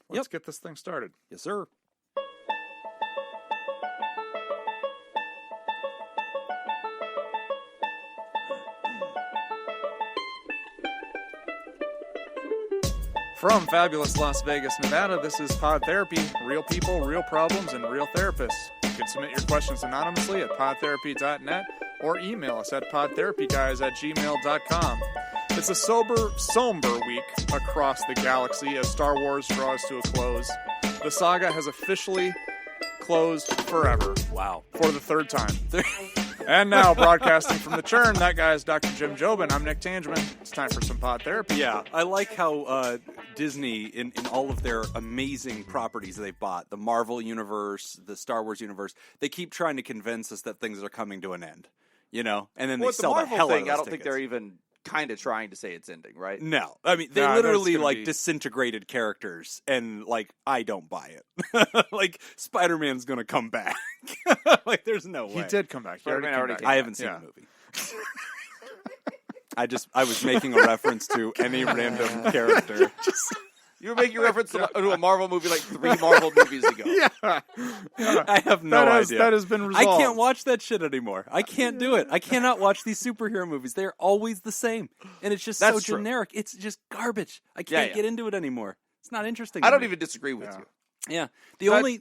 Let's get this thing started. Yes, sir. From fabulous Las Vegas, Nevada, this is Pod Therapy. Real people, real problems, and real therapists. You can submit your questions anonymously at podtherapy.net or email us at podtherapyguys@gmail.com. It's a somber week across the galaxy as Star Wars draws to a close. The saga has officially closed forever. Wow. For the third time. And now, broadcasting from the churn, that guy is Dr. Jim Jobin. I'm Nick Tangeman. It's time for some Pod Therapy. Yeah, I like how Disney, in all of their amazing properties they've bought, the Marvel Universe, the Star Wars Universe, they keep trying to convince us that things are coming to an end, you know? And then they sell the hell out of those I don't tickets. think they're even kind of trying to say it's ending, right? No. I mean, they literally, disintegrated characters, and, I don't buy it. Spider-Man's gonna come back. There's no way. He did come back. Spider-Man already came I haven't seen the movie. I was making a reference to any random character. You were making a reference to a Marvel movie 3 Marvel movies ago. Yeah. I have no idea. That has been resolved. I can't watch that shit anymore. I can't do it. I cannot watch these superhero movies. They're always the same. And it's just so generic. It's just garbage. I can't get into it anymore. It's not interesting. I don't even disagree with you. Yeah. The only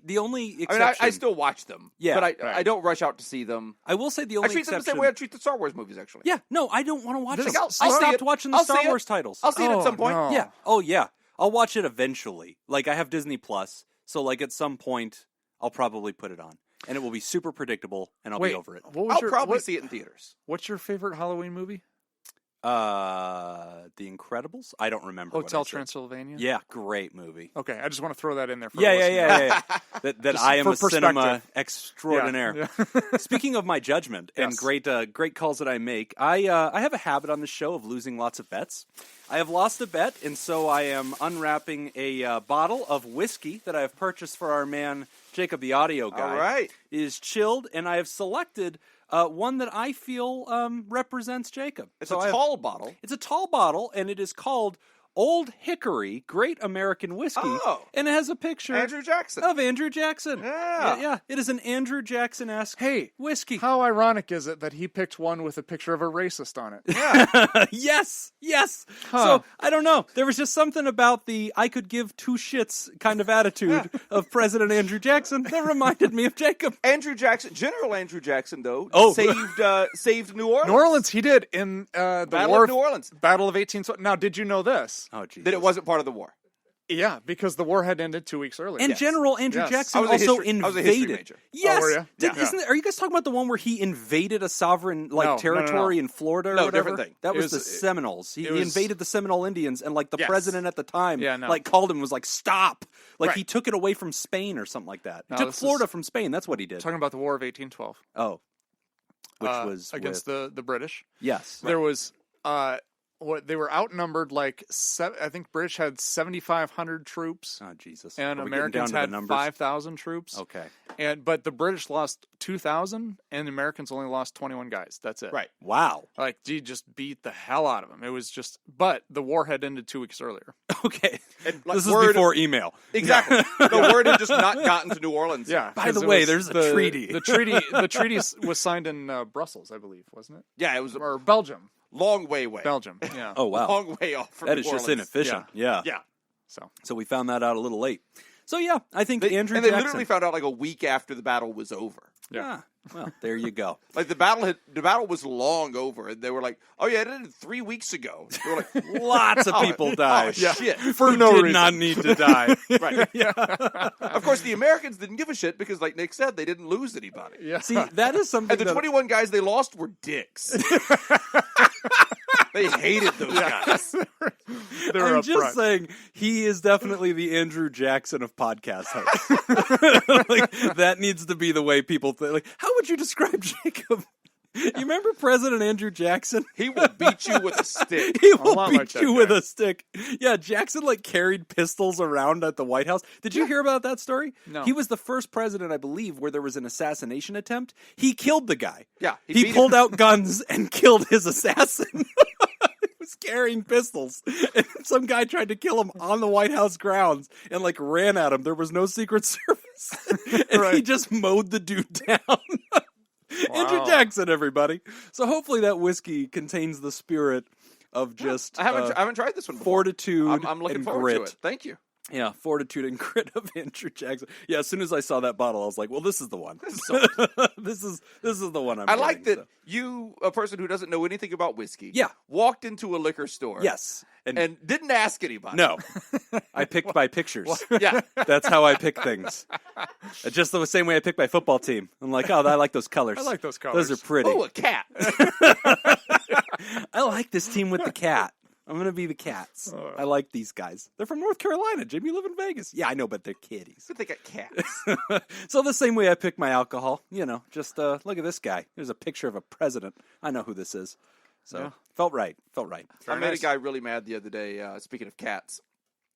exception. I still watch them. Yeah. But I don't rush out to see them. I will say the only exception. I treat them the same way I treat the Star Wars movies, actually. Yeah. No, I don't want to watch them. I stopped watching the Star Wars titles. I'll see it at some point. No. Yeah. Oh, yeah. I'll watch it eventually. I have Disney Plus, so at some point I'll probably put it on, and it will be super predictable, and I'll be over it. I'll probably see it in theaters. What's your favorite Halloween movie? The Incredibles? I don't remember. Hotel Transylvania? Yeah, great movie. Okay, I just want to throw that in there for Yeah. That I am a cinema perspective. extraordinaire. Yeah. Speaking of my judgment and great calls that I make, I have a habit on the show of losing lots of bets. I have lost a bet, and so I am unwrapping a bottle of whiskey that I have purchased for our man Jacob, the audio guy. All right. It is chilled, and I have selected one that I feel represents Jacob. It's a tall bottle. It's a tall bottle, and it is called Old Hickory Great American Whiskey. Oh. And it has a picture Andrew Jackson. of Andrew Jackson. Yeah. It is an Andrew Jackson-esque whiskey. How ironic is it that he picked one with a picture of a racist on it? Yeah. Yes. Huh. So, I don't know. There was just something about the I could give two shits kind of attitude of President Andrew Jackson that reminded me of Jacob. General Andrew Jackson, though, saved New Orleans. New Orleans, he did in the Battle War of New Orleans. Battle of 18. Now, did you know this? Oh, Jesus. That it wasn't part of the war. Yeah, because the war had ended 2 weeks earlier. And General Andrew Jackson I was a invaded. history major. Yes. Oh, were you? Are you guys talking about the one where he invaded a sovereign territory in Florida or No, whatever? different thing. That was the Seminoles. He invaded the Seminole Indians, and the president at the time called him and was like, "Stop!" He took it away from Spain or something like that. He took Florida from Spain. That's what he did. Talking about the War of 1812. Oh, which was against the British. Yes. There was they were outnumbered I think British had 7,500 troops. Oh, Jesus. And Americans had 5,000 troops. Okay. But the British lost 2,000 and the Americans only lost 21 guys. That's it. Right. Wow. He just beat the hell out of them. It was but the war had ended 2 weeks earlier. Okay. And, this is before email. Exactly. The word had just not gotten to New Orleans. Yeah. By the way, there's a treaty. The treaty was signed in Brussels, I believe, wasn't it? Yeah, it was or Belgium. Long way away. Belgium, yeah. Oh, wow. Long way off from That New is just Orleans. inefficient. Yeah. So we found that out a little late. So, yeah, I think Andrew Jackson... And they Jackson... literally found out a week after the battle was over. Yeah. Well, there you go. The battle was long over, and they were like, "Oh yeah, it ended 3 weeks ago." They were like, lots of people died. Oh, shit. For no reason. Did not need to die. Right. Yeah. Of course, the Americans didn't give a shit because, like Nick said, they didn't lose anybody. Yeah. See, that is something. And the 21 guys they lost were dicks. They hated those guys. I'm just saying, he is definitely the Andrew Jackson of podcast hosts. That needs to be the way people think. How would you describe Jacob? You remember President Andrew Jackson? He will beat you with a stick. He will beat you with a stick. Yeah, Jackson carried pistols around at the White House. Did you hear about that story? No. He was the first president, I believe, where there was an assassination attempt. He killed the guy. Yeah. He pulled out guns and killed his assassin. He was carrying pistols, and some guy tried to kill him on the White House grounds and like ran at him. There was no Secret Service, and he just mowed the dude down. Andrew Jackson, everybody. So hopefully that whiskey contains the spirit of just I haven't tried this one before. Fortitude. I'm looking and forward grit. to it. Thank you. Yeah, fortitude and grit of Andrew Jackson. Yeah, as soon as I saw that bottle, I was like, "Well, this is the one. This is the one." I like that you, a person who doesn't know anything about whiskey, walked into a liquor store, yes, and didn't ask anybody. No, I picked by pictures. Yeah, that's how I pick things. Just the same way I pick my football team. I'm like, oh, I like those colors. I like those colors. Those are pretty. Oh, a cat. I like this team with the cat. I'm going to be the Cats. I like these guys. They're from North Carolina. Jimmy, you live in Vegas. Yeah, I know, but they're kitties. But they got cats. So the same way I pick my alcohol, just look at this guy. There's a picture of a president. I know who this is. So felt right. I made a guy really mad the other day, speaking of cats.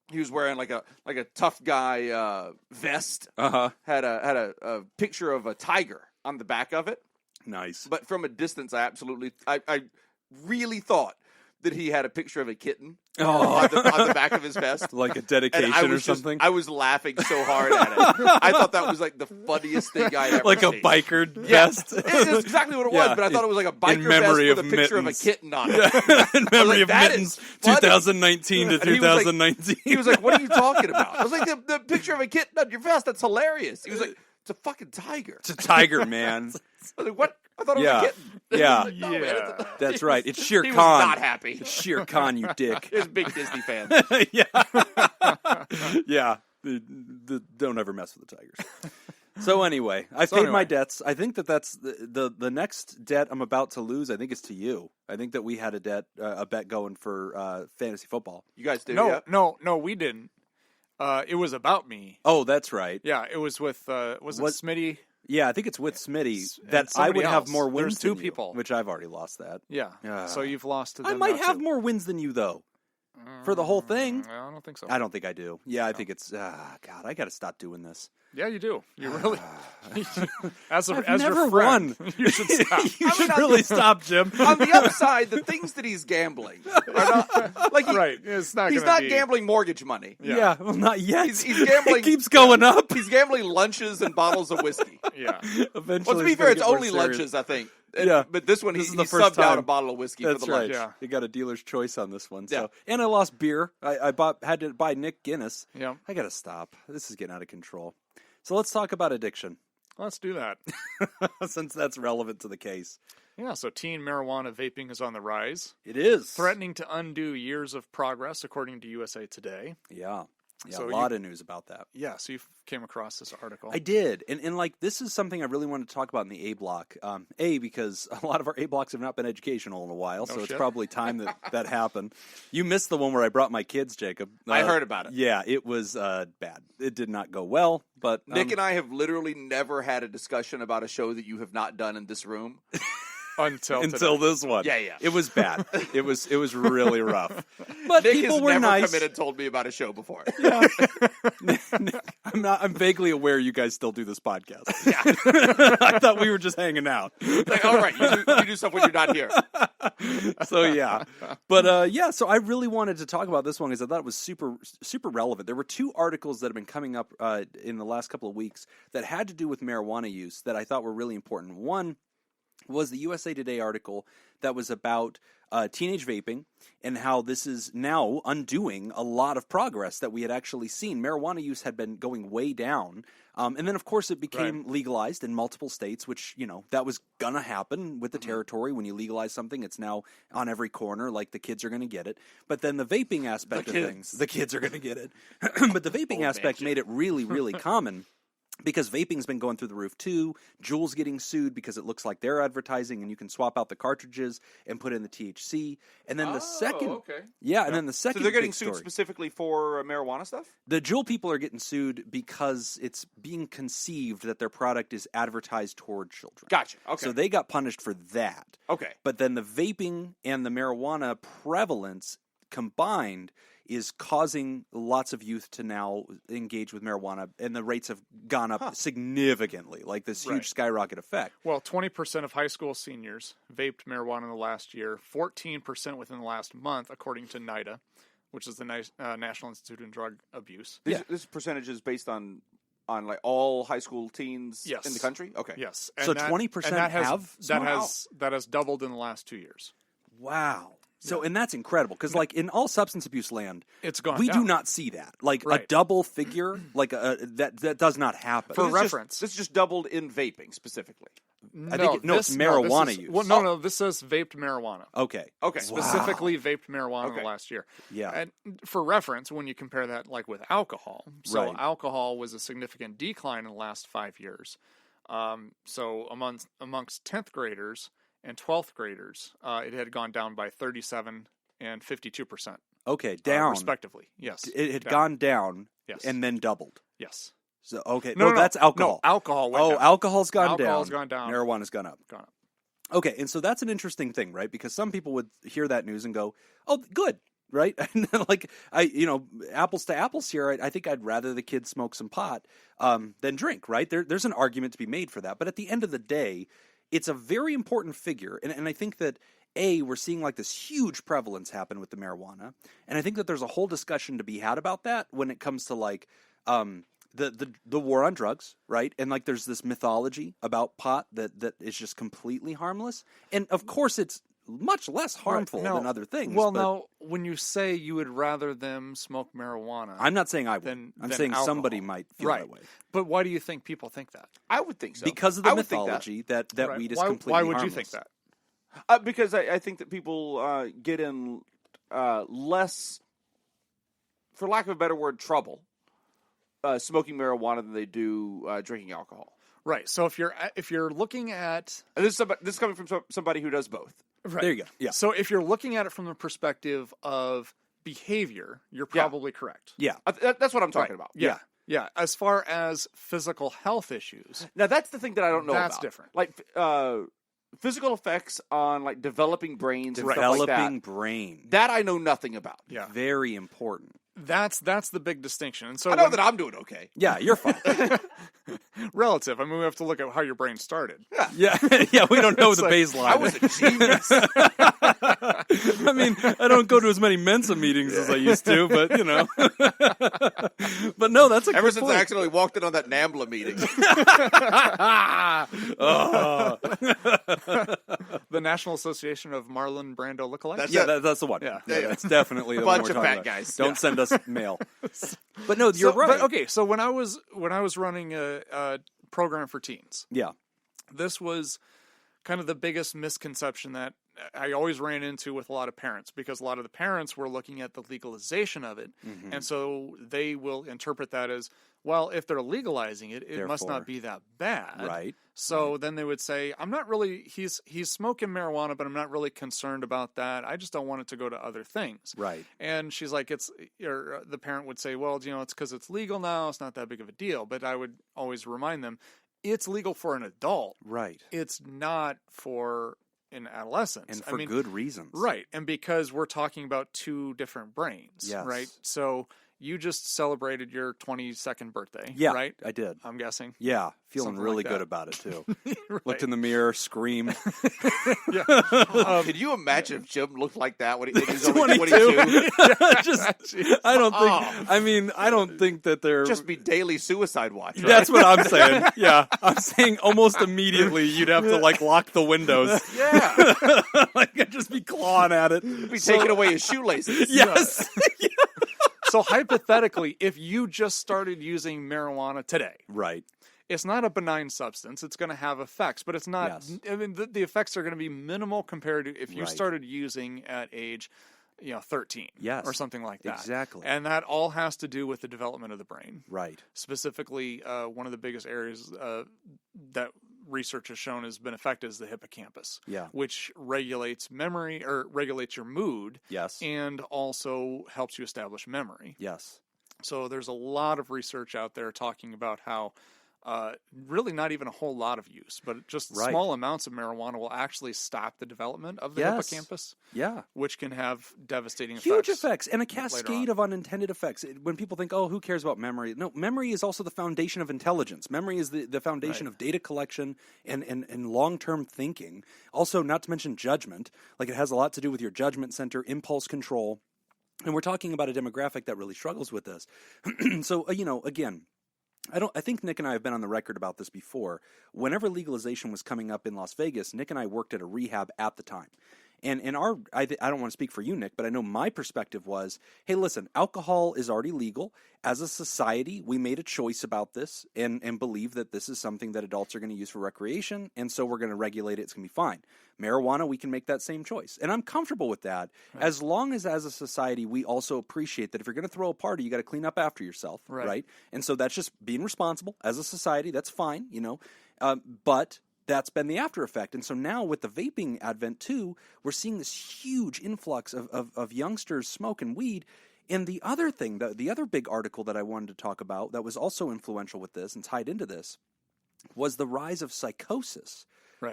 He was wearing like a tough guy vest. Had a picture of a tiger on the back of it. Nice. But from a distance, I really thought that he had a picture of a kitten on the back of his vest. Like a dedication or something? I was laughing so hard at it. I thought that was like the funniest thing I'd ever like seen. A biker vest? That's exactly what it was, but I thought it was like a biker vest with a picture of a kitten on it. In memory of Mittens, 2019 to 2019. He was like, what are you talking about? I was like, the picture of a kitten on your vest, that's hilarious. He was like, it's a fucking tiger. It's a tiger, man. I was like, what? I thought it was a kitten. Yeah. Like, no, man, that's right. It's Shere Khan. He was not happy. It's Shere Khan, you dick. He's a big Disney fan. Yeah. Don't ever mess with the tigers. So anyway, I paid my debts. I think that's the next debt I'm about to lose. I think it's to you. I think that we had a bet going for fantasy football. You guys do? No, we didn't. It was about me. Oh, that's right. Yeah, it was with was it Smitty? Yeah, I think it's with Smitty that I would have more wins. There's two than people, which I've already lost that. Yeah, so you've lost to them. I might now, have too. more wins than you though. For the whole thing? I don't think so. I don't think I do. Yeah, I think it's God, I got to stop doing this. Yeah, you do. You really, as I've your never friend, won. You should stop. You should really stop, Jim. On the upside, the things that he's gambling are not like right. It's not. He's not gambling mortgage money. Yeah, well, not yet. He's gambling. It keeps going up. He's gambling lunches and bottles of whiskey. Yeah. Eventually, Well, to be fair, it's only lunches, I think. Yeah, but this one he subbed out a bottle of whiskey That's for the right. lunch. Yeah, you got a dealer's choice on this one. So, and I lost beer. I had to buy Nick Guinness. Yeah, I got to stop. This is getting out of control. So let's talk about addiction. Let's do that. Since that's relevant to the case. Yeah, so teen marijuana vaping is on the rise. It is. Threatening to undo years of progress, according to USA Today. Yeah. Yeah, So a lot of news about that. Yeah, so you came across this article. I did. And like, this is something I really wanted to talk about in the A block. Because a lot of our A blocks have not been educational in a while, so it's probably time that happened. You missed the one where I brought my kids, Jacob. I heard about it. Yeah, it was bad. It did not go well, but... Nick and I have literally never had a discussion about a show that you have not done in this room. Until this one. Yeah. It was bad. It was really rough. But Nick people has were never nice. come in and told me about a show before. Yeah. I'm vaguely aware you guys still do this podcast. Yeah. I thought we were just hanging out. Like, all right, you do stuff when you're not here. So yeah. But so I really wanted to talk about this one because I thought it was super relevant. There were two articles that have been coming up in the last couple of weeks that had to do with marijuana use that I thought were really important. One was the USA Today article that was about teenage vaping and how this is now undoing a lot of progress that we had actually seen. Marijuana use had been going way down. And then, of course, it became legalized in multiple states, which, that was going to happen with the territory. When you legalize something, it's now on every corner, like the kids are going to get it. But then the vaping aspect of things, the kids are going to get it. But the vaping aspect made it really, really common. Because vaping's been going through the roof too. Juul's getting sued because it looks like they're advertising, and you can swap out the cartridges and put in the THC. And then the second, and then the second, so they're getting big sued specifically for marijuana stuff. The Juul people are getting sued because it's being conceived that their product is advertised toward children. Gotcha. Okay. So they got punished for that. Okay. But then the vaping and the marijuana prevalence combined is causing lots of youth to now engage with marijuana, and the rates have gone up significantly, like this huge skyrocket effect. Well, 20% of high school seniors vaped marijuana in the last year, 14% within the last month, according to NIDA, which is the National Institute on Drug Abuse. This percentage is based on like all high school teens in the country? Okay. Yes. And so 20% have? That has doubled in the last 2 years. Wow. So, and that's incredible, because, like, in all substance abuse land, it's gone we down. do not see that. Like, a double figure, like, that does not happen. For reference. This just doubled in vaping, specifically. I think it's marijuana use. Well, no, this says vaped marijuana. Okay. Specifically vaped marijuana in the last year. Yeah. And for reference, when you compare that, like, with alcohol, so alcohol was a significant decline in the last 5 years. So amongst 10th graders and 12th graders, it had gone down by 37 and 52%. Okay, down. Respectively, yes. It had gone down and then doubled. Yes. So, okay. No, that's alcohol. No, alcohol went down. Alcohol's gone down. Alcohol's gone down. Marijuana's gone up. Okay, and so that's an interesting thing, right? Because some people would hear that news and go, oh, good, right? And like, apples to apples here, I think I'd rather the kids smoke some pot than drink, right? There's an argument to be made for that. But at the end of the day, it's a very important figure, and I think that, we're seeing like this huge prevalence happen with the marijuana, and I think that there's a whole discussion to be had about that when it comes to like the war on drugs, right? And like there's this mythology about pot that is just completely harmless, and of course it's much less harmful than other things. Well, now, when you say you would rather them smoke marijuana... I'm not saying I would. I'm saying alcohol. Somebody might feel that way. But why do you think people think that? I would think so. Because of the mythology that weed is completely harmless. Why would you think that? Because I think that people get in less, for lack of a better word, trouble smoking marijuana than they do drinking alcohol. Right. So if you're looking at... And this is coming from somebody who does both. Right. There you go. Yeah. So if you're looking at it from the perspective of behavior, you're probably correct. Yeah. That's what I'm talking about. Yeah. Yeah. As far as physical health issues... Now, that's the thing that I don't know about. That's different. Like, physical effects on, like, developing brains and stuff like that. Developing brain. That I know nothing about. Yeah. Very important. That's the big distinction. And so I know that I'm doing okay. Yeah, you're fine. Relative. I mean, we have to look at how your brain started. Yeah, we don't know the baseline. I was a genius. I mean, I don't go to as many Mensa meetings as I used to, but, But no, that's a Ever good since point. I accidentally walked in on that NAMBLA meeting. The National Association of Marlon Brando Lookalikes? That's the one. Yeah. That's definitely the Bunch one we're of talking fat about. guys. Don't send us mail. But no, you're right. But, okay, so when I was running a program for teens, this was kind of the biggest misconception that I always ran into with a lot of parents, because a lot of the parents were looking at the legalization of it, and so they will interpret that as, well, if they're legalizing it, it must not be that bad. Right. So then they would say, I'm not really, he's smoking marijuana, but I'm not really concerned about that. I just don't want it to go to other things. Right. And she's like, or the parent would say, well, it's because it's legal now. It's not that big of a deal. But I would always remind them, it's legal for an adult. Right. It's not for an adolescent. And for good reasons. Right. And because we're talking about two different brains. Yes. Right. So you just celebrated your 22nd birthday. Yeah, right? I did. I'm guessing. Yeah. Feeling Something really like good that. about it, too. Right. Looked in the mirror, screamed. Can you imagine if Jim looked like that when he was only 22? I don't think that they're... Just be daily suicide watch. Right? That's what I'm saying. Yeah. I'm saying almost immediately you'd have to, like, lock the windows. Yeah. Like, I'd just be clawing at it. Be taking away his shoelaces. Yes. So hypothetically, if you just started using marijuana today, Right. it's not a benign substance. It's going to have effects, but it's not. Yes. I mean, the effects are going to be minimal compared to if you Right. started using at age, 13, Yes. or something like that. Exactly. And that all has to do with the development of the brain. Right. Specifically, one of the biggest areas that research has shown has been affected is the hippocampus, which regulates memory, or regulates your mood, Yes. and also helps you establish memory. Yes. So there's a lot of research out there talking about how really not even a whole lot of use, but just small amounts of marijuana will actually stop the development of the hippocampus. Yeah. Which can have devastating huge effects and a cascade of unintended effects. When people think, oh, who cares about memory? No, memory is also the foundation of intelligence. Memory is the foundation of data collection and long-term thinking. Also, not to mention judgment. Like, it has a lot to do with your judgment center, impulse control. And we're talking about a demographic that really struggles with this. So, again, I think Nick and I have been on the record about this before. Whenever legalization was coming up in Las Vegas, Nick and I worked at a rehab at the time. And I don't want to speak for you, Nick, but I know my perspective was, hey, listen, alcohol is already legal. As a society, we made a choice about this and believe that this is something that adults are going to use for recreation, and so we're going to regulate it. It's going to be fine. Marijuana, we can make that same choice. And I'm comfortable with that, as long as a society, we also appreciate that if you're going to throw a party, you got to clean up after yourself, right? And so that's just being responsible as a society. That's fine, but that's been the after effect. And so now with the vaping advent too, we're seeing this huge influx of youngsters smoking weed. And the other thing, the other big article that I wanted to talk about that was also influential with this and tied into this was the rise of psychosis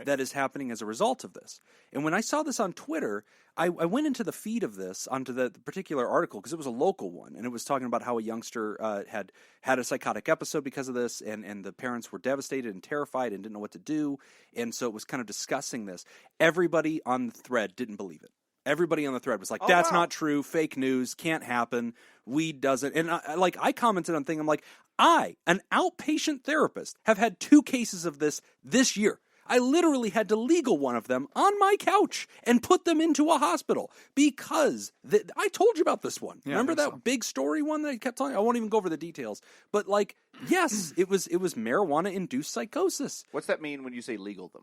that is happening as a result of this. And when I saw this on Twitter, I went into the feed of this, onto the particular article, because it was a local one, and it was talking about how a youngster had a psychotic episode because of this, and the parents were devastated and terrified and didn't know what to do, and so it was kind of discussing this. Everybody on the thread didn't believe it. Everybody on the thread was like, that's not true, fake news, can't happen, weed doesn't. And I commented on thing, I'm like, an outpatient therapist, have had 2 cases of this year. I literally had to legal one of them on my couch and put them into a hospital because I told you about this one. Yeah, remember that big story one that I kept telling you? I won't even go over the details. But yes, it was marijuana-induced psychosis. What's that mean when you say legal them?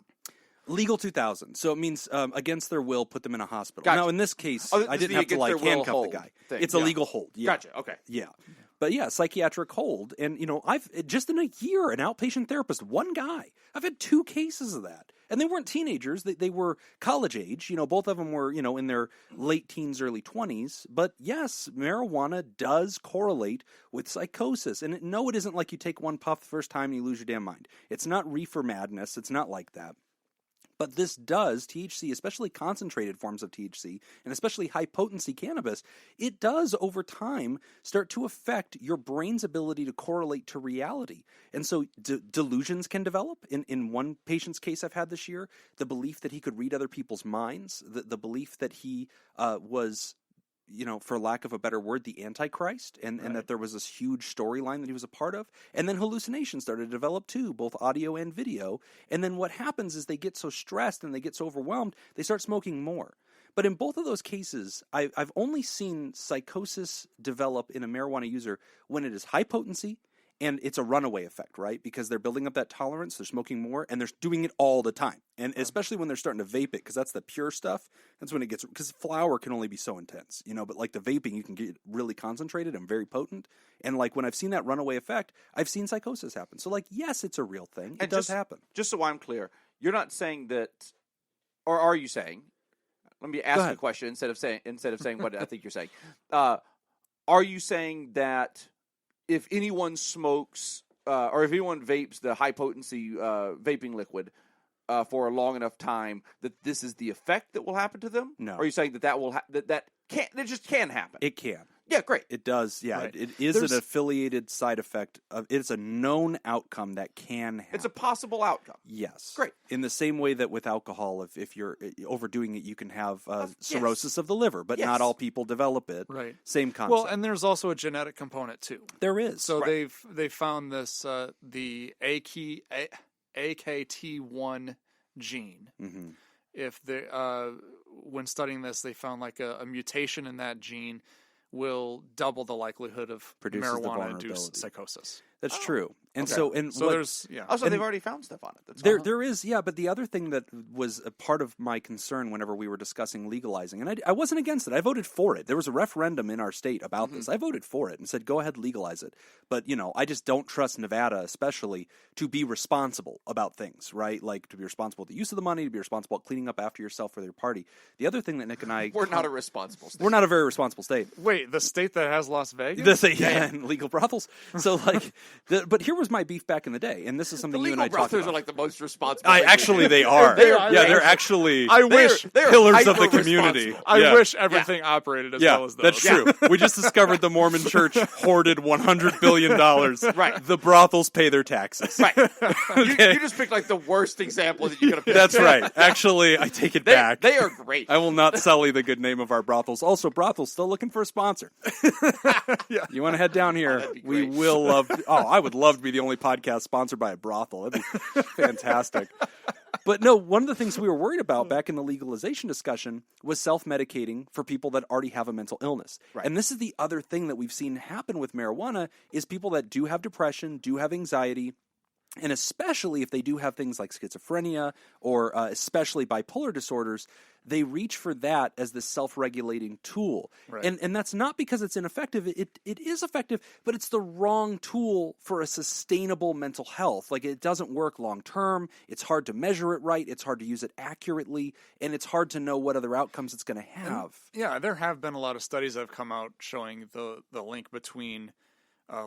Legal 2000. So it means against their will, put them in a hospital. Gotcha. Now, in this case, I didn't have to handcuff the guy. It's a legal hold. Yeah. Gotcha. Okay. Yeah. But yeah, psychiatric hold. And, I've just in a year, an outpatient therapist, one guy, I've had 2 cases of that. And they weren't teenagers. They were college age. Both of them were, in their late teens, early 20s. But yes, marijuana does correlate with psychosis. And no, it isn't like you take one puff the first time and you lose your damn mind. It's not reefer madness. It's not like that. But this does, THC, especially concentrated forms of THC, and especially high-potency cannabis, it does, over time, start to affect your brain's ability to correlate to reality. And so delusions can develop. In one patient's case I've had this year, the belief that he could read other people's minds, the belief that he was, for lack of a better word, the Antichrist, and that there was this huge storyline that he was a part of. And then hallucinations started to develop too, both audio and video. And then what happens is they get so stressed and they get so overwhelmed, they start smoking more. But in both of those cases, I've only seen psychosis develop in a marijuana user when it is high potency, and it's a runaway effect, right? Because they're building up that tolerance, they're smoking more, and they're doing it all the time. And especially when they're starting to vape it, because that's the pure stuff. That's when it gets, because flower can only be so intense, but like the vaping, you can get really concentrated and very potent. And when I've seen that runaway effect, I've seen psychosis happen. So yes, it's a real thing. It does happen. Just so I'm clear, you're not saying that, or are you saying, let me ask you a question instead of saying what I think you're saying. Are you saying that if anyone smokes or if anyone vapes the high potency vaping liquid for a long enough time, that this is the effect that will happen to them? No. Or are you saying that will that just can happen? It can. Yeah, great. It does. Yeah, right. It is an affiliated side effect of. It's a known outcome that can happen. It's a possible outcome. Yes. Great. In the same way that with alcohol, if you're overdoing it, you can have cirrhosis of the liver, but not all people develop it. Right. Same concept. Well, and there's also a genetic component too. There is. So they found this the AKT1 gene. Mm-hmm. If they when studying this, they found a mutation in that gene will double the likelihood of marijuana-induced psychosis. That's true. And okay. There's they've already found stuff on it. There is, but the other thing that was a part of my concern whenever we were discussing legalizing, and I wasn't against it. I voted for it. There was a referendum in our state about this. I voted for it and said, go ahead, legalize it. But, I just don't trust Nevada, especially, to be responsible about things, right? Like, to be responsible with the use of the money, to be responsible at cleaning up after yourself for your party. The other thing that Nick and I... We're not a responsible state. We're not a very responsible state. Wait, the state that has Las Vegas? And legal brothels. So, But here was my beef back in the day, and this is something you and I talked brothers about. are like the most responsible. Actually, they are. They're actually They're pillars of the community. I wish everything operated as well as those. That's true. We just discovered the Mormon Church hoarded $100 billion. Right. The brothels pay their taxes. Right. You just picked like the worst example that you could have picked. That's right. Actually, I take it back. They are great. I will not sully the good name of our brothels. Also, brothels still looking for a sponsor. You want to head down here? We will love. I would love to be the only podcast sponsored by a brothel. That'd be fantastic. But no, one of the things we were worried about back in the legalization discussion was self-medicating for people that already have a mental illness. Right. And this is the other thing that we've seen happen with marijuana is people that do have depression, do have anxiety, and especially if they do have things like schizophrenia or especially bipolar disorders, they reach for that as this self-regulating tool. Right. And that's not because it's ineffective. It is effective, but it's the wrong tool for a sustainable mental health. Like, it doesn't work long-term. It's hard to measure it right. It's hard to use it accurately. And it's hard to know what other outcomes it's going to have. And, there have been a lot of studies that have come out showing the link between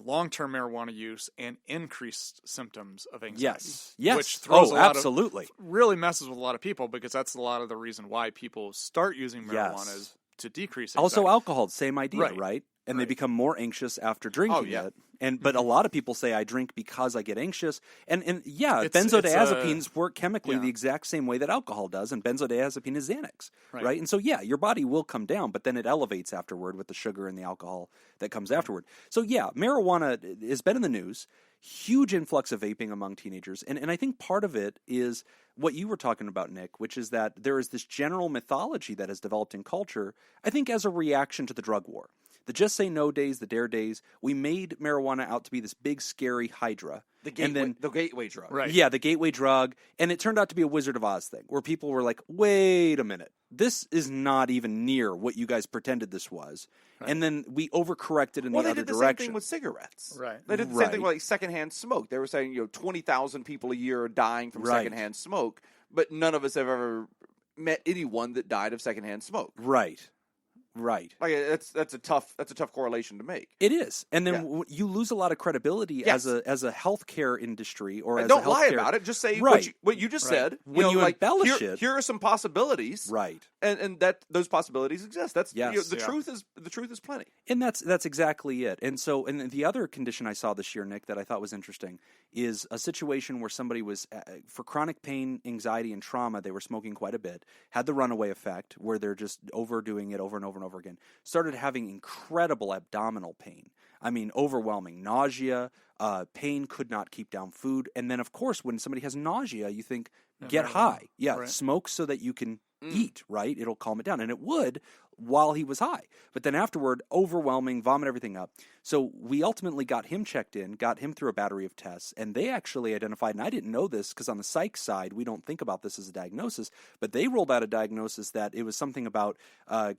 long-term marijuana use and increased symptoms of anxiety. Yes. Which throws absolutely. Really messes with a lot of people because that's a lot of the reason why people start using marijuana is to decrease anxiety. Also alcohol, same idea, right? And they become more anxious after drinking it. But a lot of people say I drink because I get anxious. And benzodiazepines work chemically the exact same way that alcohol does, and benzodiazepine is Xanax, right? And so your body will come down, but then it elevates afterward with the sugar and the alcohol that comes afterward. So marijuana has been in the news. Huge influx of vaping among teenagers. And I think part of it is what you were talking about, Nick, which is that there is this general mythology that has developed in culture, I think as a reaction to the drug war. The Just Say No days, the Dare days, we made marijuana out to be this big, scary hydra. The gateway drug. Right. Yeah, the gateway drug. And it turned out to be a Wizard of Oz thing, where people were like, wait a minute. This is not even near what you guys pretended this was. Right. And then we overcorrected in the other direction. Well, they did the same thing with cigarettes. Right. They did the same thing with like secondhand smoke. They were saying, 20,000 people a year are dying from secondhand smoke, but none of us have ever met anyone that died of secondhand smoke. Right. Right. Like that's a tough correlation to make. It is. And then you lose a lot of credibility as a healthcare industry or as don't lie about it. Just say what you just said. When you embellish it. Here are some possibilities. Right. And that those possibilities exist. That's the truth is plenty. And that's exactly it. And so the other condition I saw this year, Nick, that I thought was interesting is a situation where somebody was for chronic pain, anxiety, and trauma, they were smoking quite a bit, had the runaway effect where they're just overdoing it over and over and over again, started having incredible abdominal pain. I mean, overwhelming nausea, pain, could not keep down food. And then, of course, when somebody has nausea, you think, get high. Smoke so that you can eat, right? It'll calm it down. And it would while he was high. But then afterward, overwhelming, vomit everything up. So we ultimately got him checked in, got him through a battery of tests, and they actually identified, and I didn't know this because on the psych side, we don't think about this as a diagnosis, but they rolled out a diagnosis that it was something about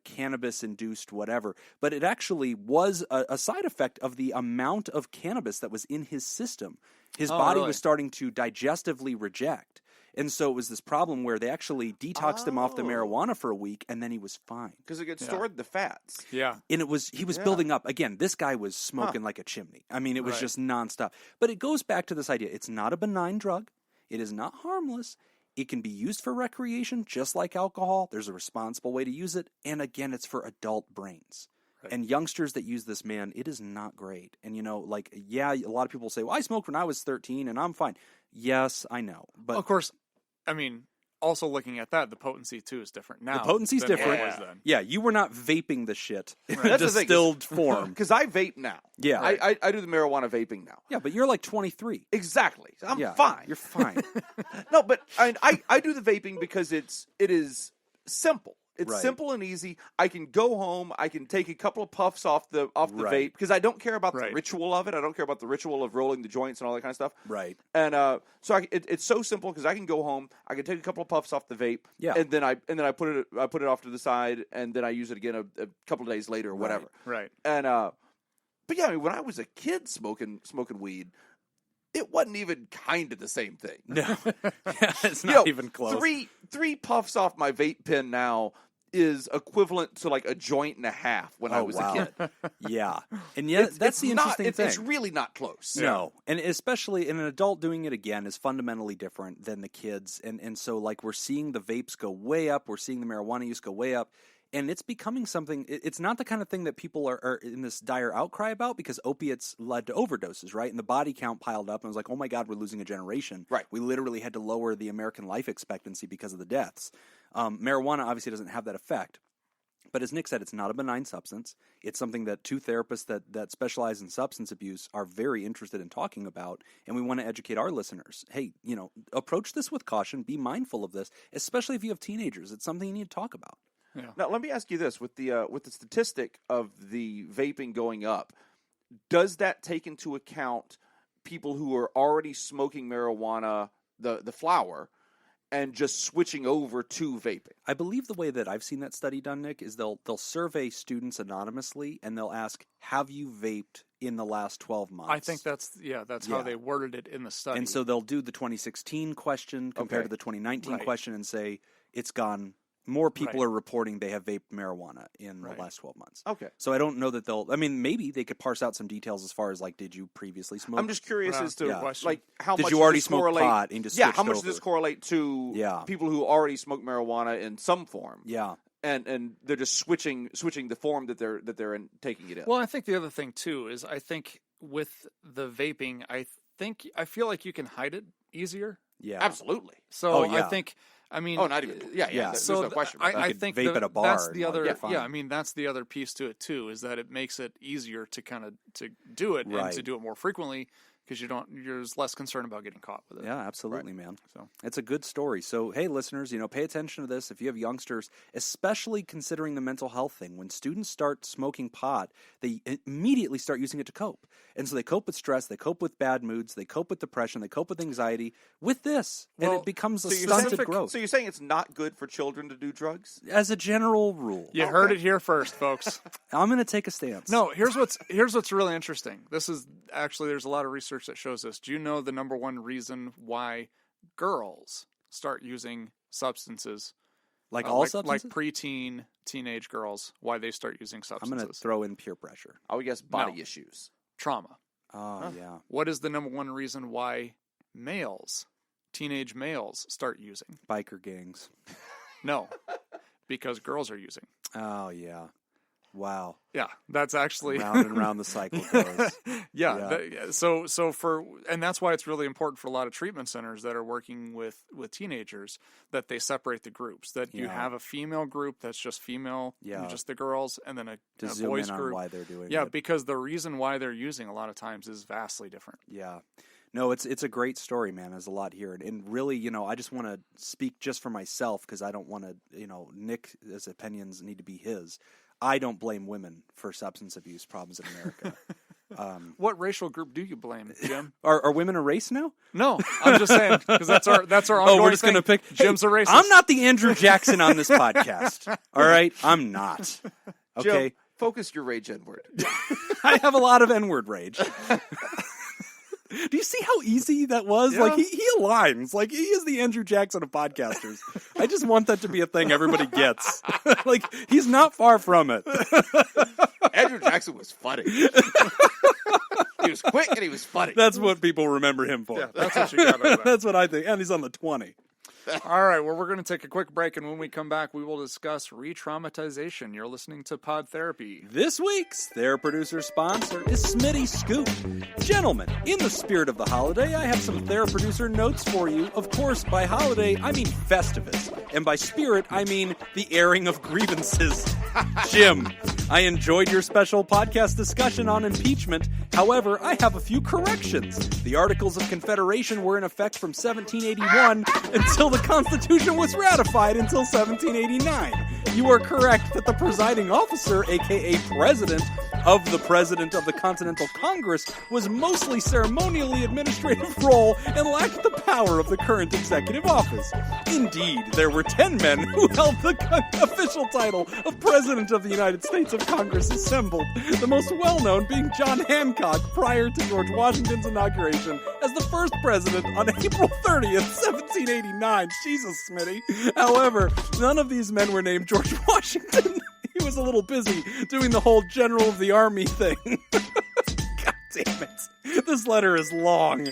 cannabis-induced whatever. But it actually was a side effect of the amount of cannabis that was in his system. His body was starting to digestively reject. And so it was this problem where they actually detoxed him off the marijuana for a week, and then he was fine. Because it gets stored in the fats. Yeah. And he was building up. Again, this guy was smoking like a chimney. I mean, it was just nonstop. But it goes back to this idea. It's not a benign drug. It is not harmless. It can be used for recreation, just like alcohol. There's a responsible way to use it. And again, it's for adult brains. Right. And youngsters that use this, man, it is not great. And, a lot of people say, well, I smoked when I was 13 and I'm fine. Yes, I know. But of course, I mean, also looking at that, the potency too is different now. The potency's different. It was then. Yeah, you were not vaping the shit in That's distilled form. Because I vape now. Yeah. I do the marijuana vaping now. Yeah, but you're like 23. Exactly. I'm fine. You're fine. No, but I do the vaping because it is simple. It's simple and easy. I can go home. I can take a couple of puffs off the vape because I don't care about the ritual of it. I don't care about the ritual of rolling the joints and all that kind of stuff. Right. And so it's so simple because I can go home. I can take a couple of puffs off the vape. Yeah. And then I put it off to the side, and then I use it again a couple of days later or whatever. Right. And but yeah, I mean, when I was a kid smoking weed, it wasn't even kind of the same thing. No, it's not even close. Three puffs off my vape pen now is equivalent to like a joint and a half when I was a kid. Yeah. And yet, that's the interesting thing. It's really not close. No. And especially in an adult doing it again is fundamentally different than the kids. And so, like, we're seeing the vapes go way up. We're seeing the marijuana use go way up. And it's becoming something, it's not the kind of thing that people are in this dire outcry about because opiates led to overdoses, right? And the body count piled up and it was like, oh my God, we're losing a generation. Right. We literally had to lower the American life expectancy because of the deaths. Marijuana obviously doesn't have that effect. But as Nick said, it's not a benign substance. It's something that two therapists that specialize in substance abuse are very interested in talking about. And we want to educate our listeners. Hey, approach this with caution. Be mindful of this, especially if you have teenagers. It's something you need to talk about. Yeah. Now, let me ask you this: with the statistic of the vaping going up, does that take into account people who are already smoking marijuana, the flower, and just switching over to vaping? I believe the way that I've seen that study done, Nick, is they'll survey students anonymously and they'll ask, "Have you vaped in the last 12 months?" I think that's how they worded it in the study. And so they'll do the 2016 question compared to the 2019 question and say it's gone. More people are reporting they have vaped marijuana in the last 12 months. Okay. So I don't know that maybe they could parse out some details as far as, like, did you previously smoke? I'm just curious as to, like, how much did you already smoke pot and just how much over? does this correlate to people who already smoke marijuana in some form? Yeah. And they're just switching the form that they're in, taking it in. Well, I think the other thing, too, is I think with the vaping, I feel like you can hide it easier. Yeah. Absolutely. So I think... not even. Yeah. So there's no question. I think vape at a bar. That's the other. Yeah, that's the other piece to it too, is that it makes it easier to kind of to do it and to do it more frequently because you're less concerned about getting caught with it. Yeah, absolutely, man. So it's a good story. So hey, listeners, pay attention to this. If you have youngsters, especially considering the mental health thing, when students start smoking pot, they immediately start using it to cope. And so they cope with stress, they cope with bad moods, they cope with depression, they cope with anxiety with this. And it becomes a stunted growth. So you're saying it's not good for children to do drugs? As a general rule. You heard it here first, folks. I'm going to take a stance. No, here's what's really interesting. This is actually, there's a lot of research that shows this. Do you know the number one reason why girls start using substances? Like all substances? Like preteen, teenage girls, why they start using substances. I'm going to throw in peer pressure. I would guess body issues. Trauma. Oh, yeah. What is the number one reason why teenage males start using? Biker gangs. No, because girls are using. Oh, yeah. Wow. Yeah, that's actually round and round the cycle goes. And that's why it's really important for a lot of treatment centers that are working with teenagers that they separate the groups. That you have a female group that's just female, just the girls, and then a boys group. Why they're doing it. Because the reason why they're using a lot of times is vastly different. Yeah. No, it's a great story, man. There's a lot here. And really, I just want to speak just for myself because I don't want to, Nick's opinions need to be his. I don't blame women for substance abuse problems in America. What racial group do you blame, Jim? Are women a race now? No, I'm just saying because that's our ongoing we're just thing. Gonna pick Jim's a racist. I'm not the Andrew Jackson on this podcast. All right, I'm not. Okay, Jim, focus your rage N-word. I have a lot of N-word rage. Do you see how easy that was? Yeah. Like, he aligns. Like, he is the Andrew Jackson of podcasters. I just want that to be a thing everybody gets. Like, he's not far from it. Andrew Jackson was funny. He was quick and he was funny. That's what people remember him for. Yeah, that's what you got out of that. That's what I think. And he's on the 20. All right, well, we're going to take a quick break, and when we come back, we will discuss re-traumatization. You're listening to Pod Therapy. This week's TheraProducer sponsor is Smitty Scoop. Gentlemen, in the spirit of the holiday, I have some TheraProducer notes for you. Of course, by holiday, I mean Festivus. And by spirit, I mean the airing of grievances. Jim, I enjoyed your special podcast discussion on impeachment. However, I have a few corrections. The Articles of Confederation were in effect from 1781 until the Constitution was ratified until 1789. You are correct that the presiding officer, aka President of the Continental Congress, was mostly ceremonially administrative role and lacked the power of the current executive office. Indeed, there were 10 men who held the official title of President President of the United States of Congress assembled, the most well-known being John Hancock prior to George Washington's inauguration as the first president on April 30th, 1789. Jesus, Smitty. However, none of these men were named George Washington. He was a little busy doing the whole General of the Army thing. God damn it. This letter is long.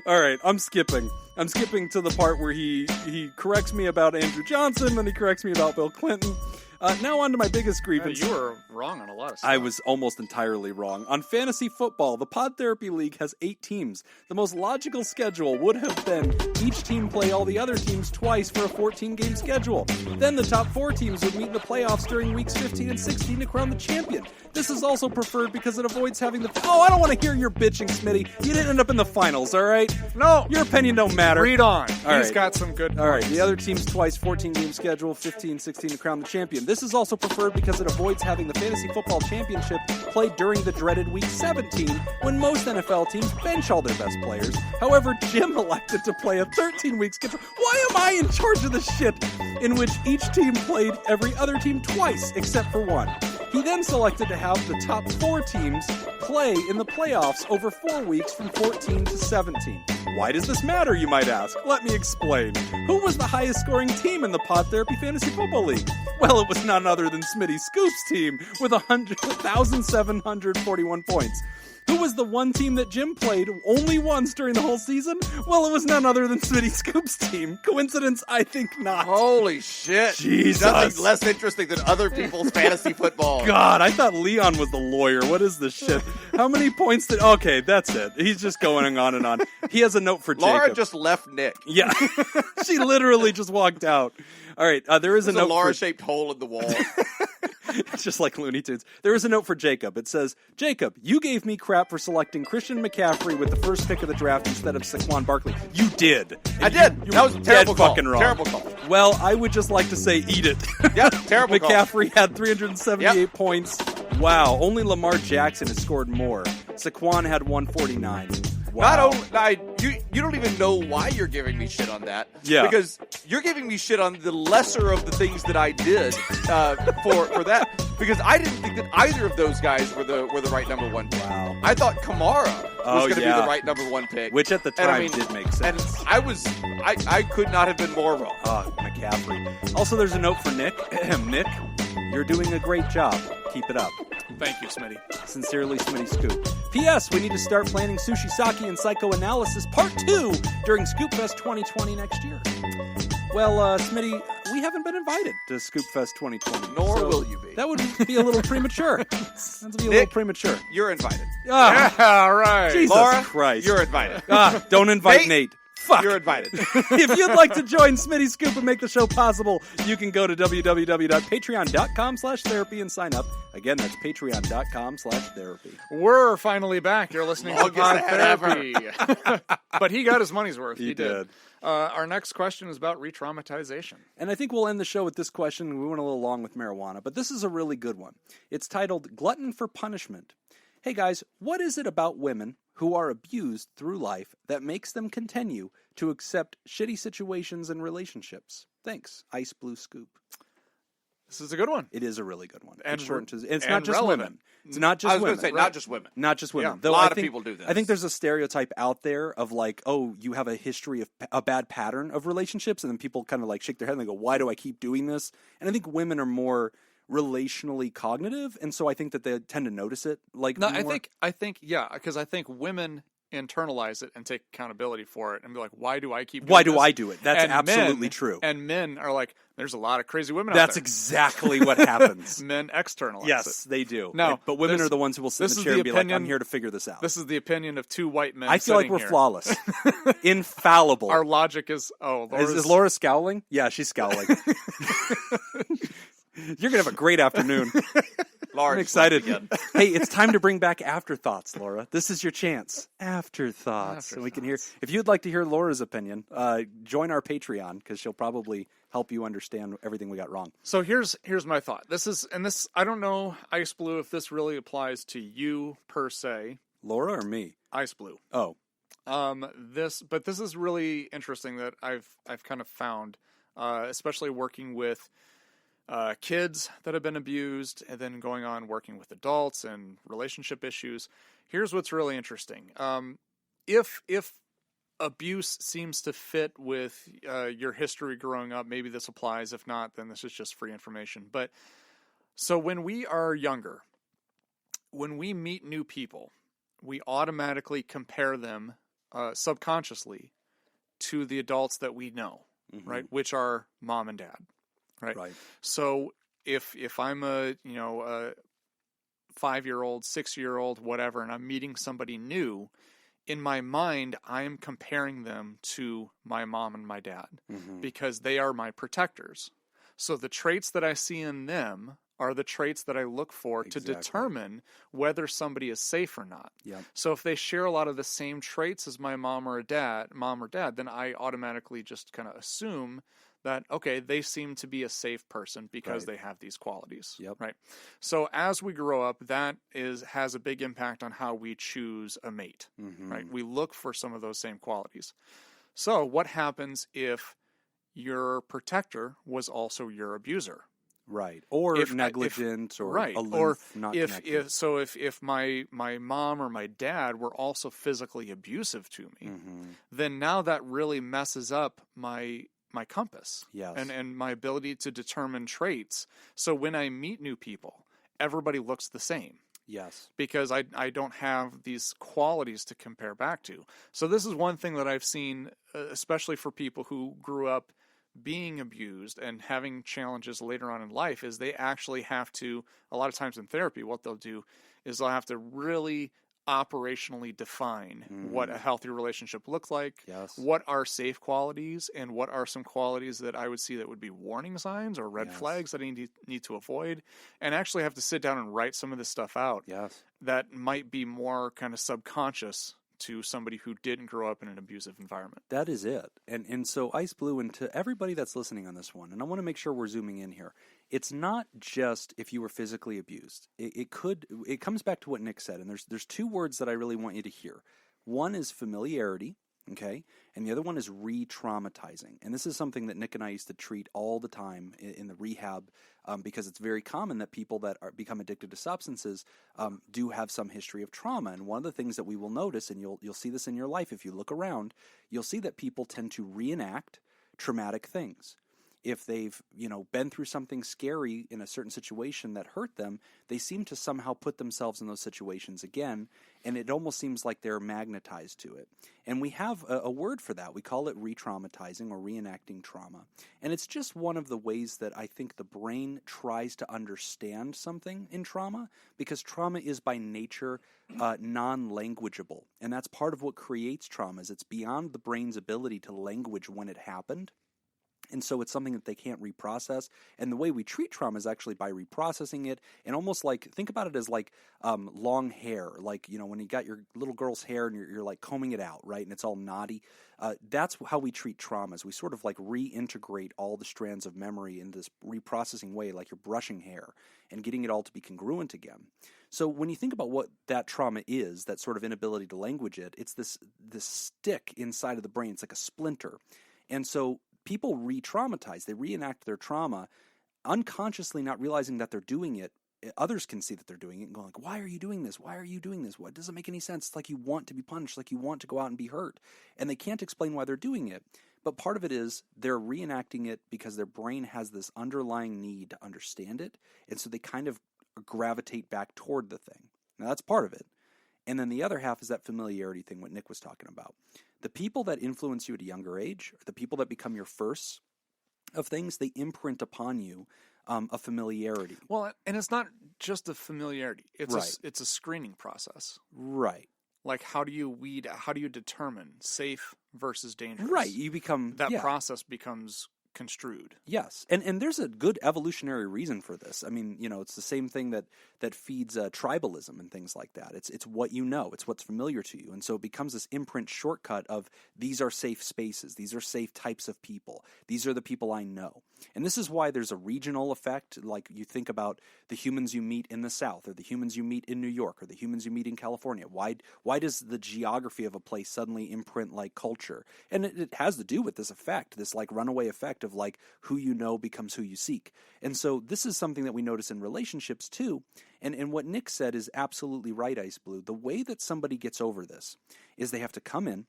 All right, I'm skipping. I'm skipping to the part where he corrects me about Andrew Johnson, then he corrects me about Bill Clinton. Now on to my biggest grievance. You were wrong on a lot of stuff. I was almost entirely wrong. On fantasy football, the Pod Therapy League has 8 teams. The most logical schedule would have been each team play all the other teams twice for a 14-game schedule. Then the top 4 teams would meet in the playoffs during weeks 15 and 16 to crown the champion. This is also preferred because it avoids having the... Oh, I don't want to hear your bitching, Smitty. You didn't end up in the finals, all right? No. Your opinion don't matter. Read on. All He's right. got some good points. All right, the other teams twice, 14-game schedule, 15, 16 to crown the champion. This is also preferred because it avoids having the fantasy football championship played during the dreaded week 17 when most NFL teams bench all their best players. However, Jim elected to play a 13-week schedule. Why am I in charge of this shit in which each team played every other team twice except for one? He then selected to have the top 4 teams play in the playoffs over 4 weeks from 14 to 17. Why does this matter, you might ask? Let me explain. Who was the highest scoring team in the Pod Therapy Fantasy Football League? Well, it was none other than Smitty Scoop's team with 1,741 points. Who was the one team that Jim played only once during the whole season? Well, it was none other than Smitty Scoop's team. Coincidence? I think not. Holy shit. Jesus. Nothing less interesting than other people's fantasy football. God, I thought Leon was the lawyer. What is this shit? How many points did... Okay, that's it. He's just going on and on. He has a note for Jacob. Laura just left Nick. Yeah. She literally just walked out. All right, there is There's a note a Laura-shaped hole in the wall. It's just like Looney Tunes. There is a note for Jacob. It says, Jacob, you gave me crap for selecting Christian McCaffrey with the first pick of the draft instead of Saquon Barkley. You did. I did. That was a terrible call. Fucking wrong. Terrible call. Well, I would just like to say eat it. Yep, terrible call. McCaffrey had 378 points. Wow, only Lamar Jackson has scored more. Saquon had 149. Wow. You don't even know why you're giving me shit on that. Yeah. Because you're giving me shit on the lesser of the things that I did for that. Because I didn't think that either of those guys were the right number 1 pick. Wow. I thought Kamara was going to be the right number 1 pick. Which at the time did make sense. And I could not have been more wrong. McCaffrey. Also, there's a note for Nick. Nick, you're doing a great job. Keep it up. Thank you, Smitty. Sincerely, Smitty Scoop. P.S. We need to start planning Sushi Sake and Psychoanalysis Part 2 during Scoopfest 2020 next year. Well, Smitty, we haven't been invited to Scoopfest 2020. Nor will you be. That would be a little premature. That'd be a little premature. You're invited. Ah, Yeah, all right. Jesus Laura, Christ. you're invited. Don't invite Nate. Fuck. You're invited. If you'd like to join Smitty Scoop and make the show possible, you can go to www.patreon.com/therapy and sign up. Again, that's patreon.com/therapy. We're finally back. You're listening to Longest Pod ad Therapy. But he got his money's worth. He did. Our next question is about re-traumatization. And I think we'll end the show with this question. We went a little long with marijuana, but this is a really good one. It's titled Glutton for Punishment. Hey guys, what is it about women who are abused through life that makes them continue to accept shitty situations and relationships? Thanks, Ice Blue Scoop. This is a good one. It is a really good one. And it's short and it's and not just relevant. women. It's not just I was women. going to say, not just women. Not just women. Yeah, Though a lot I of think, people do this. I think there's a stereotype out there of like, oh, you have a history of a bad pattern of relationships, and then people kind of like shake their head and they go, why do I keep doing this? And I think women are more relationally cognitive, and so I think that they tend to notice it. Like, No, more. I think, yeah, because I think women internalize it and take accountability for it and be like, why do I keep doing Why do this? I do it? That's And absolutely men, true. And men are like, there's a lot of crazy women out That's there. exactly what happens. Men externalize Yes, it. they do. No, but women this- are the ones who will sit this in is the chair the and be like, opinion- I'm here to figure this out. This is the opinion of 2 white men I feel like sitting we're here. flawless. Infallible. Our logic is, Is Laura scowling? Yeah, she's scowling. You're going to have a great afternoon. Laura, I'm excited. Hey, it's time to bring back afterthoughts, Laura. This is your chance. Afterthoughts. And we can hear, if you'd like to hear Laura's opinion, join our Patreon because she'll probably help you understand everything we got wrong. So here's my thought. This I don't know, Ice Blue, if this really applies to you per se. Laura or me? Ice Blue. Oh. This is really interesting that I've kind of found, especially working with kids that have been abused, and then going on working with adults and relationship issues. Here's what's really interesting. If abuse seems to fit with your history growing up, maybe this applies. If not, then this is just free information. But so when we are younger, when we meet new people, we automatically compare them subconsciously to the adults that we know, right? Which are mom and dad, right? So if I'm a 5-year-old, 6-year-old, whatever, and I'm meeting somebody new, in my mind, I am comparing them to my mom and my dad because they are my protectors. So the traits that I see in them are the traits that I look for to determine whether somebody is safe or not. So if they share a lot of the same traits as my mom or dad, then I automatically just kind of assume that, okay, they seem to be a safe person because they have these qualities, right? So as we grow up, that has a big impact on how we choose a mate, right? We look for some of those same qualities. So what happens if your protector was also your abuser? Right. Or if negligent or aloof, or not if connected. if my mom or my dad were also physically abusive to me, then now that really messes up my compass and my ability to determine traits. So when I meet new people, everybody looks the same. Because I don't have these qualities to compare back to. So this is one thing that I've seen, especially for people who grew up being abused and having challenges later on in life, is they actually have to, a lot of times in therapy, what they'll do is they'll have to really operationally define what a healthy relationship looks like, what are safe qualities, and what are some qualities that I would see that would be warning signs or red flags that I need to avoid, and actually have to sit down and write some of this stuff out that might be more kind of subconscious to somebody who didn't grow up in an abusive environment. That is it. And so Ice Blue, and to everybody that's listening on this one, and I want to make sure we're zooming in here, it's not just if you were physically abused. It comes back to what Nick said, and there's two words that I really want you to hear. One is familiarity, okay? And the other one is re-traumatizing. And this is something that Nick and I used to treat all the time in the rehab because it's very common that people that become addicted to substances do have some history of trauma. And one of the things that we will notice, and you'll see this in your life if you look around, you'll see that people tend to reenact traumatic things. If they've, been through something scary in a certain situation that hurt them, they seem to somehow put themselves in those situations again, and it almost seems like they're magnetized to it. And we have a word for that. We call it re-traumatizing or reenacting trauma. And it's just one of the ways that I think the brain tries to understand something in trauma, because trauma is by nature non-languageable. And that's part of what creates trauma, is it's beyond the brain's ability to language when it happened. And so it's something that they can't reprocess. And the way we treat trauma is actually by reprocessing it, and almost like, think about it as like long hair. Like, when you got your little girl's hair and you're like combing it out, right? And it's all knotty. That's how we treat traumas. We sort of like reintegrate all the strands of memory in this reprocessing way, like you're brushing hair and getting it all to be congruent again. So when you think about what that trauma is, that sort of inability to language it, it's this stick inside of the brain. It's like a splinter. And so people re-traumatize. They reenact their trauma, unconsciously not realizing that they're doing it. Others can see that they're doing it and go like, why are you doing this? Why are you doing this? What doesn't make any sense? It's like you want to be punished, like you want to go out and be hurt. And they can't explain why they're doing it. But part of it is they're reenacting it because their brain has this underlying need to understand it. And so they kind of gravitate back toward the thing. Now that's part of it. And then the other half is that familiarity thing, what Nick was talking about. The people that influence you at a younger age, or the people that become your firsts of things, they imprint upon you a familiarity. Well, and it's not just a familiarity. It's a screening process. Right. Like, how do you determine safe versus dangerous? Right. You become... That process becomes construed. Yes. And there's a good evolutionary reason for this. I mean, it's the same thing that feeds tribalism and things like that. It's what you know. It's what's familiar to you. And so it becomes this imprint shortcut of these are safe spaces. These are safe types of people. These are the people I know. And this is why there's a regional effect. Like you think about the humans you meet in the South, or the humans you meet in New York, or the humans you meet in California. Why does the geography of a place suddenly imprint like culture? And it has to do with this effect, this like runaway effect effect of like who you know becomes who you seek. And so this is something that we notice in relationships too. And what Nick said is absolutely right, Ice Blue. The way that somebody gets over this is they have to come in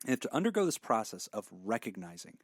and have to undergo this process of recognizing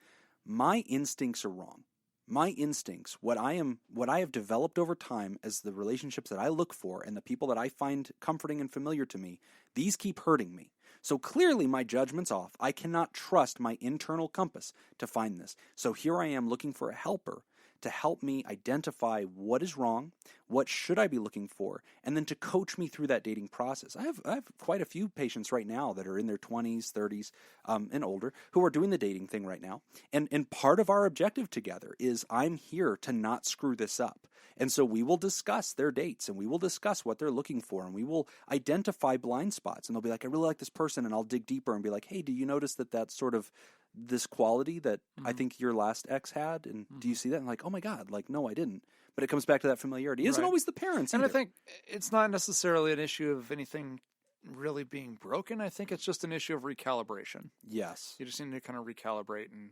my instincts are wrong. My instincts, what I have developed over time as the relationships that I look for and the people that I find comforting and familiar to me, these keep hurting me. So clearly my judgment's off. I cannot trust my internal compass to find this. So here I am looking for a helper to help me identify what is wrong, what should I be looking for, and then to coach me through that dating process. I have quite a few patients right now that are in their 20s, 30s, and older who are doing the dating thing right now. And part of our objective together is I'm here to not screw this up. And so we will discuss their dates, and we will discuss what they're looking for, and we will identify blind spots. And they'll be like, I really like this person, and I'll dig deeper and be like, hey, do you notice that that's sort of this quality that I think your last ex had? And do you see that? And like, oh my God, like, no, I didn't. But it comes back to that familiarity. It isn't always the parents And either. I think it's not necessarily an issue of anything really being broken. I think it's just an issue of recalibration. Yes. You just need to kind of recalibrate and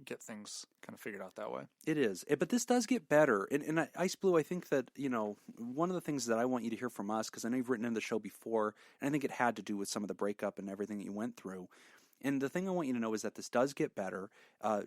get things kind of figured out that way. It is. But this does get better. And Ice Blue, I think that, you know, one of the things that I want you to hear from us, because I know you've written in the show before, and I think it had to do with some of the breakup and everything that you went through. And the thing I want you to know is that this does get better.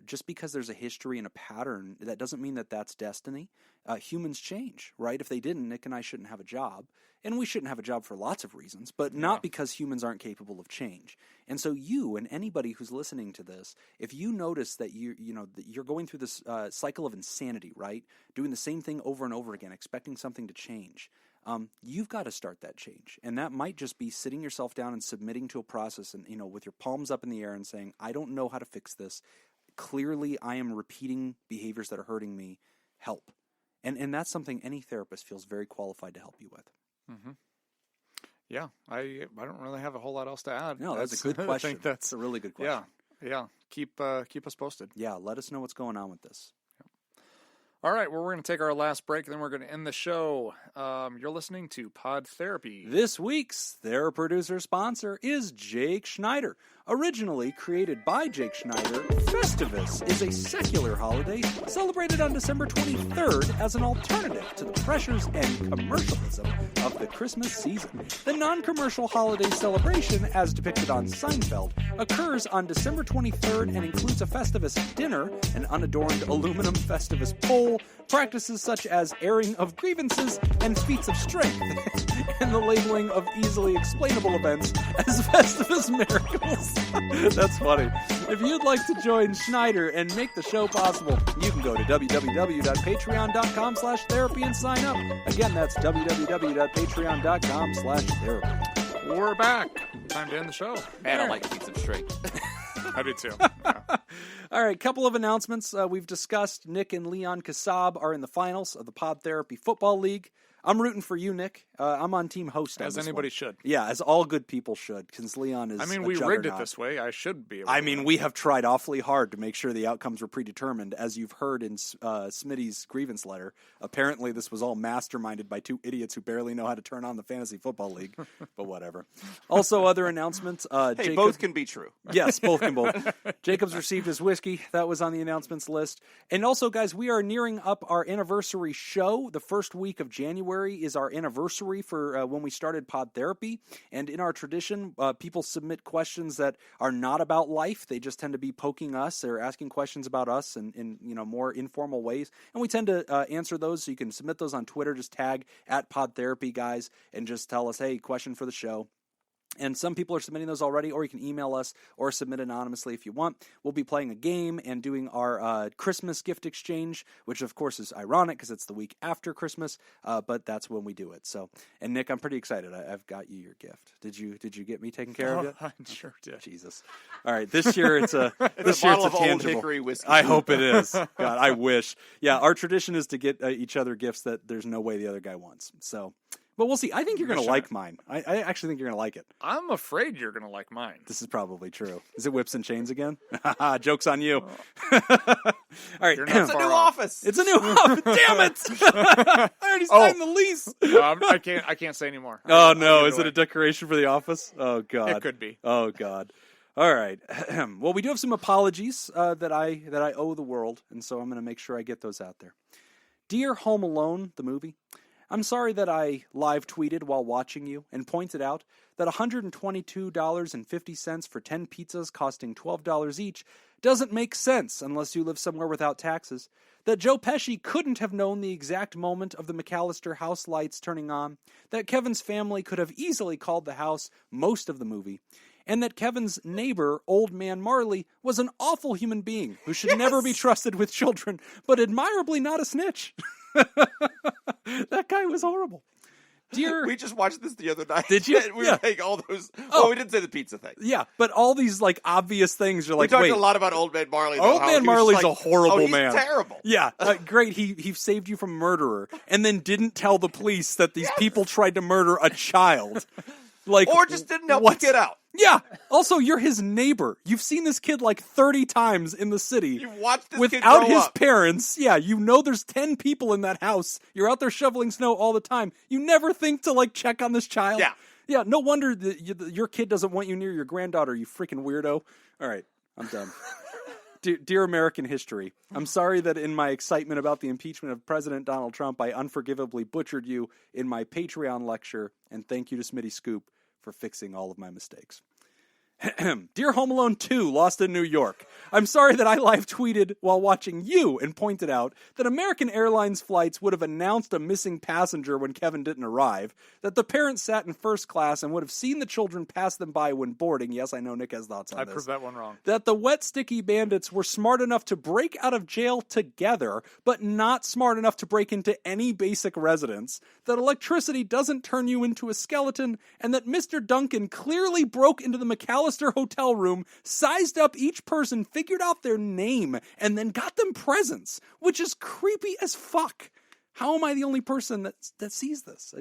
Just because there's a history and a pattern, that doesn't mean that that's destiny. Humans change, right? If they didn't, Nick and I shouldn't have a job. And we shouldn't have a job for lots of reasons, but not because humans aren't capable of change. And so you and anybody who's listening to this, if you notice that you're going through this cycle of insanity, right? Doing the same thing over and over again, expecting something to change. You've got to start that change. And that might just be sitting yourself down and submitting to a process and, with your palms up in the air and saying, I don't know how to fix this. Clearly, I am repeating behaviors that are hurting me. Help. And that's something any therapist feels very qualified to help you with. Mm-hmm. Yeah, I don't really have a whole lot else to add. No, that's a good question. I think that's a really good question. Yeah. Keep us posted. Yeah, let us know what's going on with this. All right, well, we're going to take our last break, then we're going to end the show. You're listening to Pod Therapy. This week's TheraProducer sponsor is Jake Schneider. Originally created by Jake Schneider, Festivus is a secular holiday celebrated on December 23rd as an alternative to the pressures and commercialism of the Christmas season. The non-commercial holiday celebration, as depicted on Seinfeld, occurs on December 23rd and includes a Festivus dinner, an unadorned aluminum Festivus pole, practices such as airing of grievances and feats of strength, and the labeling of easily explainable events as Festivus miracles. That's funny. If you'd like to join Schneider and make the show possible, you can go to www.patreon.com/therapy and sign up. Again, that's www.patreon.com/therapy. We're back. Time to end the show. Man, I like feats of strength. I do too. Yeah. All right, couple of announcements. We've discussed Nick and Leon Kassab are in the finals of the Pod Therapy Football League. I'm rooting for you, Nick. I'm on team host. As anybody should. Yeah, as all good people should, because Leon is we rigged it this way. I should be able to. We have tried awfully hard to make sure the outcomes were predetermined, as you've heard in Smitty's grievance letter. Apparently, this was all masterminded by two idiots who barely know how to turn on the Fantasy Football League, but whatever. Also, other announcements. Hey, both can be true. Yes, both can both. Jacob's received his whiskey. That was on the announcements list. And also, guys, we are nearing up our anniversary show. The first week of January is our anniversary for when we started Pod Therapy. And in our tradition, people submit questions that are not about life. They just tend to be poking us or asking questions about us in more informal ways. And we tend to answer those. So you can submit those on Twitter. Just tag @PodTherapyGuys and just tell us, hey, question for the show. And some people are submitting those already, or you can email us or submit anonymously if you want. We'll be playing a game and doing our Christmas gift exchange, which of course is ironic because it's the week after Christmas, but that's when we do it. So, and Nick, I'm pretty excited. I've got you your gift. Did you get me taken care of yet? I sure did. Jesus. All right, this year it's a it's a bottle of Old Hickory whiskey. I hope it is. God, I wish. Yeah, our tradition is to get each other gifts that there's no way the other guy wants. So. But we'll see. I think you're going to like mine. I actually think you're going to like it. I'm afraid you're going to like mine. This is probably true. Is it Whips and Chains again? Joke's on you. All right. It's a new office. It's a new office. Damn it. I already signed the lease. I can't say anymore. Oh, no. Is it a decoration for the office? Oh, God. It could be. Oh, God. All right. Well, we do have some apologies that I owe the world, and so I'm going to make sure I get those out there. Dear Home Alone, the movie, I'm sorry that I live tweeted while watching you and pointed out that $122.50 for 10 pizzas costing $12 each doesn't make sense unless you live somewhere without taxes, that Joe Pesci couldn't have known the exact moment of the McAllister house lights turning on, that Kevin's family could have easily called the house most of the movie, and that Kevin's neighbor, Old Man Marley, was an awful human being who should never be trusted with children, but admirably not a snitch. That guy was horrible. We just watched this the other night. Did you? We were like all those. Oh, we didn't say the pizza thing. Yeah, but all these like obvious things. You're like, we talked wait. a lot about Old Man Marley. Old Man Marley's a horrible he's man. Terrible. Yeah, great. He saved you from a murderer, and then didn't tell the police that these people tried to murder a child. Like, or just didn't help the kid out. Yeah. Also, you're his neighbor. You've seen this kid like 30 times in the city. You've watched this kid without grow his up. parents. Yeah, you know there's 10 people in that house. You're out there shoveling snow all the time. You never think to like check on this child. Yeah. Yeah, no wonder your kid doesn't want you near your granddaughter, you freaking weirdo. All right, I'm done. Dear American history, I'm sorry that in my excitement about the impeachment of President Donald Trump, I unforgivably butchered you in my Patreon lecture, and thank you to Smitty Scoop for fixing all of my mistakes. Dear Home Alone 2, Lost in New York, I'm sorry that I live tweeted while watching you and pointed out that American Airlines flights would have announced a missing passenger when Kevin didn't arrive, that the parents sat in first class and would have seen the children pass them by when boarding. Yes, I know Nick has thoughts on this. I proved that one wrong. That the wet, sticky bandits were smart enough to break out of jail together, but not smart enough to break into any basic residence, that electricity doesn't turn you into a skeleton, and that Mr. Duncan clearly broke into the McAllister hotel room, sized up each person, figured out their name, and then got them presents, which is creepy as fuck. How am I the only person that sees this?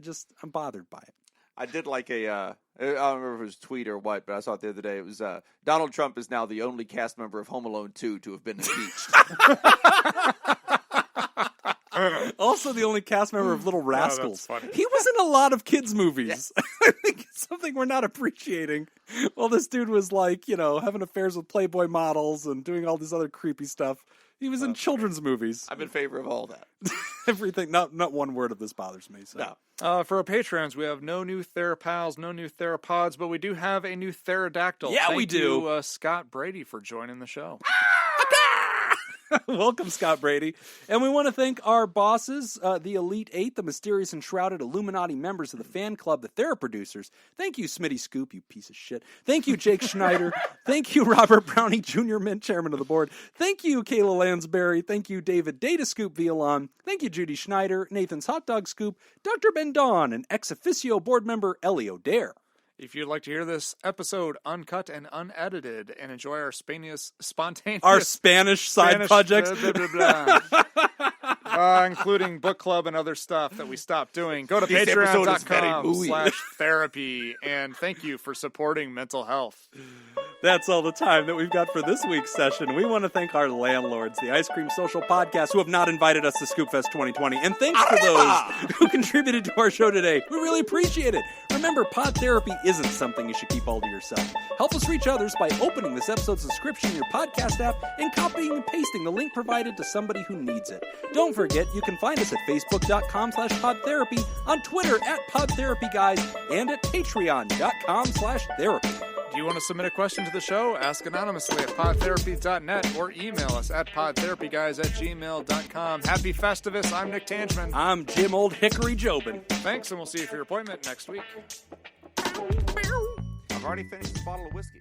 I'm bothered by it. I did like I don't remember if it was a tweet or what, but I saw it the other day. It was Donald Trump is now the only cast member of Home Alone 2 to have been impeached. Also the only cast member of Little Rascals. Oh, that's funny. He was in a lot of kids' movies. Yeah. I think it's something we're not appreciating. Well, this dude was like, having affairs with Playboy models and doing all this other creepy stuff. He was in children's movies. I'm in favor of all that. Everything. Not one word of this bothers me. So. No. For our patrons, we have no new THERAPALs, no new THERAPODs, but we do have a new pterodactyl. Yeah, we do. Thank you, Scott Brady, for joining the show. Welcome, Scott Brady. And we want to thank our bosses, the Elite Eight, the mysterious and shrouded Illuminati members of the fan club, the TheraProducers. Thank you, Smitty Scoop, you piece of shit. Thank you, Jake Schneider. Thank you, Robert Browning, Jr. Mint, chairman of the board. Thank you, Kayla Lansbury. Thank you, David Data Scoop Violon. Thank you, Judy Schneider, Nathan's Hot Dog Scoop, Dr. Ben Don, and ex officio board member Ellie O'Dare. If you'd like to hear this episode uncut and unedited and enjoy our spontaneous Spanish side projects, including book club and other stuff that we stopped doing, go to patreon.com/therapy, and thank you for supporting mental health. That's all the time that we've got for this week's session. We want to thank our landlords, the Ice Cream Social Podcast, who have not invited us to Scoopfest 2020. And thanks to those who contributed to our show today. We really appreciate it. Remember, pod therapy isn't something you should keep all to yourself. Help us reach others by opening this episode's description in your podcast app and copying and pasting the link provided to somebody who needs it. Don't forget, you can find us at facebook.com/podtherapy, on Twitter @PodTherapyGuys, and at patreon.com/therapy. Do you want to submit a question to the show? Ask anonymously at podtherapy.net or email us at podtherapyguys@gmail.com. Happy Festivus. I'm Nick Tangeman. I'm Jim Old Hickory Jobin. Thanks, and we'll see you for your appointment next week. I've already finished this bottle of whiskey.